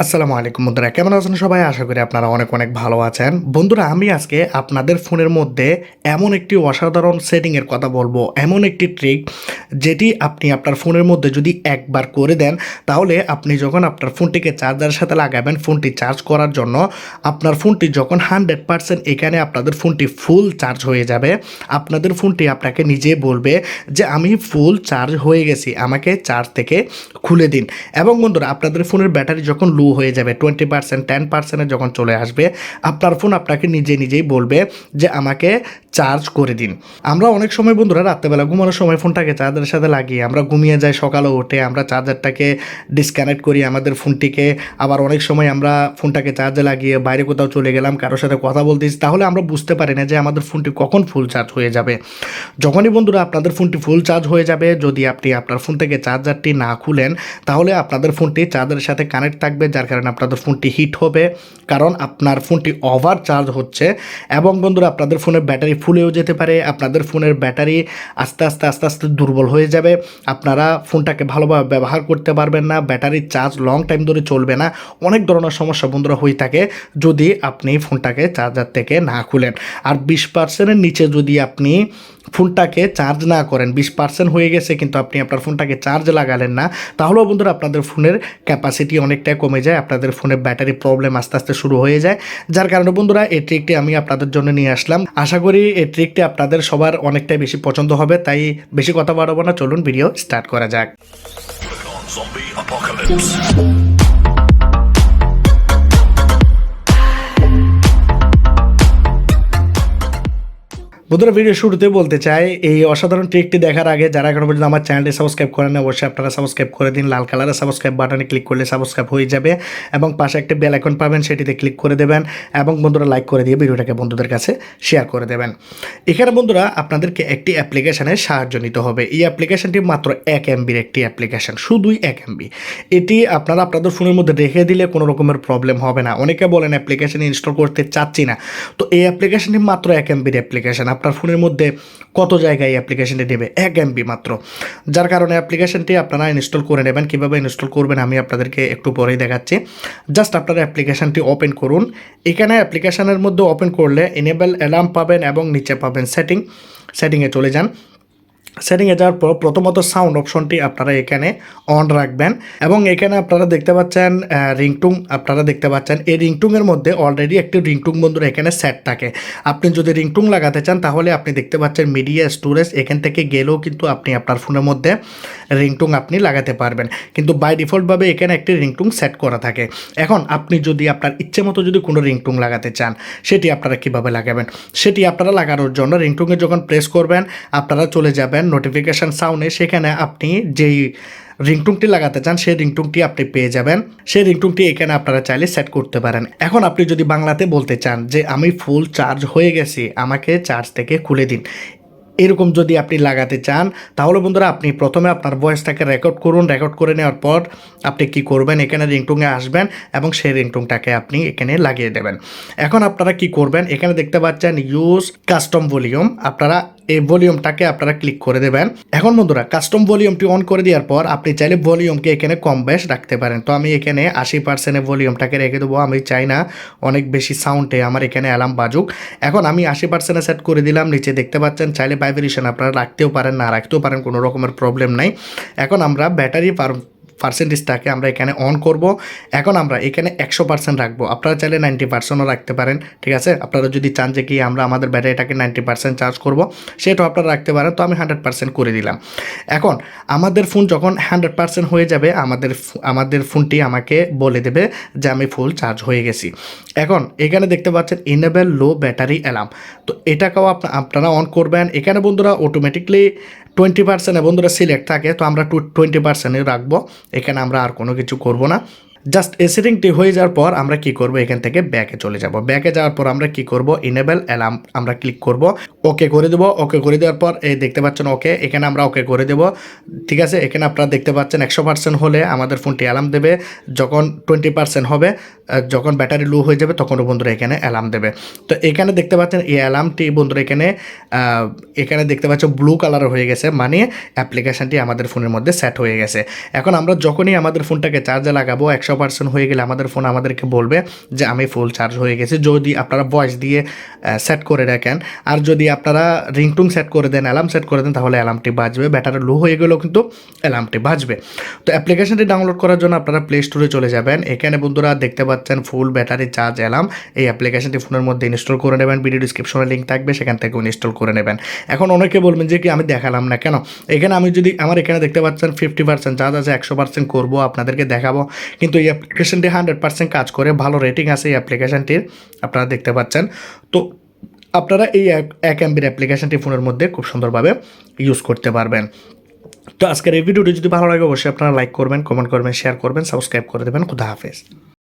আসসালামু আলাইকুম বন্ধুরা, কেমন আছেন সবাই? আশা করি আপনারা অনেক অনেক ভালো আছেন। বন্ধুরা, আমি আজকে আপনাদের ফোনের মধ্যে এমন একটি অসাধারণ সেটিংয়ের কথা বলবো, এমন একটি ট্রিক যেটি আপনি আপনার ফোনের মধ্যে যদি একবার করে দেন, তাহলে আপনি যখন আপনার ফোনটিকে চার্জারের সাথে লাগাবেন, ফোনটি চার্জ করার জন্য আপনার ফোনটি যখন 100% এখানে আপনাদের ফোনটি ফুল চার্জ হয়ে যাবে, আপনাদের ফোনটি আপনাকে নিজে বলবে যে আমি ফুল চার্জ হয়ে গেছি, আমাকে চার্জ থেকে খুলে দিন। এবং বন্ধুরা, আপনাদের ফোনের ব্যাটারি যখন লো হয়ে যাবে 20%, 10%-এ যখন চলে আসবে, আপনার ফোন আপনাকে নিজেই বলবে যে আমাকে চার্জ করে দিন। আমরা অনেক সময় বন্ধুরা রাত্রেবেলা ঘুমানোর সময় ফোনটাকে চার্জারের সাথে লাগিয়ে আমরা ঘুমিয়ে যাই, সকালে উঠে আমরা চার্জারটাকে ডিসকানেক্ট করি আমাদের ফোনটিকে। আবার অনেক সময় আমরা ফোনটাকে চার্জে লাগিয়ে বাইরে কোথাও চলে গেলাম, কারোর সাথে কথা বলতেছি, তাহলে আমরা বুঝতে পারি না যে আমাদের ফোনটি কখন ফুল চার্জ হয়ে যাবে। যখনই বন্ধুরা আপনাদের ফোনটি ফুল চার্জ হয়ে যাবে, যদি আপনি আপনার ফোন থেকে চার্জারটি না খুলেন, তাহলে আপনাদের ফোনটি চার্জারের সাথে কানেক্ট থাকবে, যার কারণে আপনাদের ফোনটি হিট হবে, কারণ আপনার ফোনটি ওভার চার্জ হচ্ছে। এবং বন্ধুরা, আপনাদের ফোনের ব্যাটারি ফুলেও যেতে পারে, আপনাদের ফোনের ব্যাটারি আস্তে আস্তে দুর্বল হয়ে যাবে, আপনারা ফোনটাকে ভালোভাবে ব্যবহার করতে পারবেন না, ব্যাটারির চার্জ লং টাইম ধরে চলবে না। অনেক ধরনের সমস্যা বন্ধুরা হয়ে থাকে যদি আপনি ফোনটাকে চার্জার থেকে না খুলেন। আর 20%-এর নিচে যদি আপনি ফোনটাকে চার্জ না করেন, 20% হয়ে গেছে কিন্তু আপনি আপনার ফোনটাকে চার্জ লাগালেন না, তাহলেও বন্ধুরা আপনাদের ফোনের ক্যাপাসিটি অনেকটাই কমে যায়, আপনাদের ফোনের ব্যাটারি প্রবলেম আস্তে আস্তে শুরু হয়ে যায়। যার কারণে বন্ধুরা এই ট্রিকটি আমি আপনাদের জন্য নিয়ে আসলাম। আশা করি এই ট্রিকটি আপনাদের সবার অনেকটাই বেশি পছন্দ হবে, তাই বেশি কথা বাড়াবো না, চলুন ভিডিও স্টার্ট করা যাক। বন্ধুরা, ভিডিও শুরুতে বলতে চাই, এই অসাধারণ ট্রিকটি দেখার আগে যারা এখনো পর্যন্ত আমার চ্যানেলটি সাবস্ক্রাইব করেন, অবশ্যই আপনারা সাবস্ক্রাইব করে দিন। লাল কালারের সাবস্ক্রাইব বাটনে ক্লিক করলে সাবস্ক্রাইব হয়ে যাবে এবং পাশে একটা বেল আইকন পাবেন, সেটিতে ক্লিক করে দেবেন এবং বন্ধুরা লাইক করে দিয়ে ভিডিওটাকে বন্ধুদের কাছে শেয়ার করে দেবেন। এখানে বন্ধুরা আপনাদেরকে একটি অ্যাপ্লিকেশনের সাহায্য নিতে হবে। এই অ্যাপ্লিকেশনটি মাত্র 1 MB-র একটি অ্যাপ্লিকেশন, শুধুই 1 MB। এটি আপনারা আপনাদের ফোনের মধ্যে রেখে দিলে কোনো রকমের প্রবলেম হবে না। অনেকে বলেন অ্যাপ্লিকেশন ইনস্টল করতে চাচ্ছি না, তো এই অ্যাপ্লিকেশনটি মাত্র 1 MB-র অ্যাপ্লিকেশন। আপনার ফোনের মধ্যে কত জায়গায় অ্যাপ্লিকেশনটি নেবে? 1 MB মাত্র। যার কারণে অ্যাপ্লিকেশনটি আপনারা ইনস্টল করে নেবেন। কীভাবে ইনস্টল করবেন আমি আপনাদেরকে একটু পরেই দেখাচ্ছি। জাস্ট আপনারা অ্যাপ্লিকেশনটি ওপেন করুন। এখানে অ্যাপ্লিকেশনের মধ্যে ওপেন করলে এনেবল অ্যালার্ম পাবেন এবং নিচে পাবেন সেটিংয়ে চলে যান। সেটিংয়ে যাওয়ার পর প্রথমত সাউন্ড অপশনটি আপনারা এখানে অন রাখবেন এবং এখানে আপনারা দেখতে পাচ্ছেন রিংটুং, আপনারা দেখতে পাচ্ছেন এই রিংটুংয়ের মধ্যে অলরেডি একটি রিংটুং বন্ধুরা এখানে সেট থাকে। আপনি যদি রিংটুং লাগাতে চান তাহলে আপনি দেখতে পাচ্ছেন মিডিয়া স্টোরেজ, এখান থেকে গেলেও কিন্তু আপনি আপনার ফোনের মধ্যে রিংটুং আপনি লাগাতে পারবেন, কিন্তু বাই ডিফল্টভাবে এখানে একটি রিংটুং সেট করা থাকে। এখন আপনি যদি আপনার ইচ্ছে মতো যদি কোনো রিংটুং লাগাতে চান, সেটি আপনারা কীভাবে লাগাবেন? সেটি আপনারা লাগানোর জন্য রিংটুংয়ে যখন প্রেস করবেন আপনারা চলে যাবেন নোটিফিকেশান সাউন্ডে, সেখানে আপনি যেই রিংটুংটি লাগাতে চান সেই রিংটুংটি আপনি পেয়ে যাবেন। সেই রিংটুংটি এখানে আপনারা চাইলে সেট করতে পারেন। এখন আপনি যদি বাংলাতে বলতে চান যে আমি ফুল চার্জ হয়ে গেছি, আমাকে চার্জ থেকে খুলে দিন, এরকম যদি আপনি লাগাতে চান, তাহলে বন্ধুরা আপনি প্রথমে আপনার ভয়েসটাকে রেকর্ড করুন। রেকর্ড করে নেওয়ার পর আপনি কি করবেন, এখানে রিংটুংয়ে আসবেন এবং সেই রিংটুংটাকে আপনি এখানে লাগিয়ে দেবেন। এখন আপনারা কি করবেন, এখানে দেখতে পাচ্ছেন ইউজ কাস্টম ভলিউম, আপনারা এই ভলিউমটাকে আপনারা ক্লিক করে দেবেন। এখন বন্ধুরা কাস্টম ভলিউমটি অন করে দেওয়ার পর আপনি চাইলে ভলিউমকে এখানে কম বেশ রাখতে পারেন। তো আমি এখানে 80%-এ ভলিউমটাকে রেখে দেবো, আমি চাই না অনেক বেশি সাউন্ডে আমার এখানে অ্যালার্ম বাজুক। এখন আমি 80%-এ সেট করে দিলাম। নিচে দেখতে পাচ্ছেন চাইলে ভাইব্রেশন আপনারা রাখতেও পারেন, না রাখতেও পারেন, কোনো রকমের প্রবলেম নাই। এখন আমরা ব্যাটারি পার্সেন্টেজটাকে আমরা এখানে অন করব। এখন আমরা এখানে 100% রাখবো, আপনারা চাইলে 90%ও রাখতে পারেন, ঠিক আছে? আপনারা যদি চান যে কি আমরা আমাদের ব্যাটারিটাকে 90% চার্জ করব, সেটাও আপনারা রাখতে পারেন। তো আমি 100% করে দিলাম। এখন আমাদের ফোন যখন 100% হয়ে যাবে, আমাদের ফোনটি আমাকে বলে দেবে যে আমি ফুল চার্জ হয়ে গেছি। এখন এখানে দেখতে পাচ্ছেন ইনেবল লো ব্যাটারি অ্যালার্ম, তো এটাকেও আপনারা অন করবেন। এখানে বন্ধুরা অটোমেটিকলি 20% বন্ধুরা সিলেক্ট থাকে, তো আমরা 20% রাখবো। এখানে আমরা আর কোনো কিছু করব না। জাস্ট এই সেটিংটি হয়ে যাওয়ার পর আমরা কি করব, এখান থেকে ব্যাকে চলে যাব। ব্যাকে যাওয়ার পর আমরা কি করব, ইনেবল অ্যালার্ম আমরা ক্লিক করব, ওকে করে দেবো। ওকে করে দেওয়ার পর এই দেখতে পাচ্ছেন ওকে, এখানে আমরা ওকে করে দেব, ঠিক আছে? এখানে আপনারা দেখতে পাচ্ছেন 100% হলে আমাদের ফোনটি অ্যালার্ম দেবে, যখন 20% হবে যখন ব্যাটারি লো হয়ে যাবে তখনও বন্ধুরা এখানে অ্যালার্ম দেবে। তো এখানে দেখতে পাচ্ছেন এই অ্যালার্মটি বন্ধুরা এখানে দেখতে পাচ্ছ ব্লু কালার হয়ে গেছে, মানে অ্যাপ্লিকেশানটি আমাদের ফোনের মধ্যে সেট হয়ে গেছে। এখন আমরা যখনই আমাদের ফোনটাকে চার্জে লাগাবো 100% হয়ে গেলে আমাদের ফোন আমাদেরকে বলবে যে আমি ফুল চার্জ হয়ে গেছি, যদি আপনারা ভয়েস দিয়ে সেট করে রাখেন। আর যদি আপনারা রিংটুন সেট করে দেন, অ্যালার্ম সেট করে দেন, তাহলে অ্যালার্মটি বাজবে, ব্যাটারি লো হয়ে গেলেও কিন্তু অ্যালার্মটি বাজবে। তো অ্যাপ্লিকেশনটি ডাউনলোড করার জন্য আপনারা প্লে স্টোরে চলে যাবেন। এখানে বন্ধুরা দেখতে পাচ্ছেন ফুল ব্যাটারি চার্জ অ্যালার্ম, এই অ্যাপ্লিকেশনটি ফোনের মধ্যে ইনস্টল করে নেবেন। ভিডিও ডিসক্রিপশনে লিঙ্ক থাকবে, সেখান থেকে ইনস্টল করে নেবেন। এখন অনেকে বলবেন যে কি আমি দেখালাম না কেন, এখানে আমি যদি আমার এখানে দেখতে পাচ্ছেন 50% চার্জ আছে, 100% করবো আপনাদেরকে দেখাবো, কিন্তু এই অ্যাপ্লিকেশনটি 100% কাজ করে, ভালো রেটিং আছে এই অ্যাপ্লিকেশনটির, আপনারা দেখতে পাচ্ছেন। তো আপনারা এই 1 MB অ্যাপ্লিকেশনটি ফোনের মধ্যে খুব সুন্দরভাবে ইউজ করতে পারবেন। তো আজকের এই ভিডিওটি যদি ভালো লাগে অবশ্যই আপনারা লাইক করবেন, কমেন্ট করবেন, শেয়ার করবেন, সাবস্ক্রাইব করে দেবেন। খুদা হাফেজ।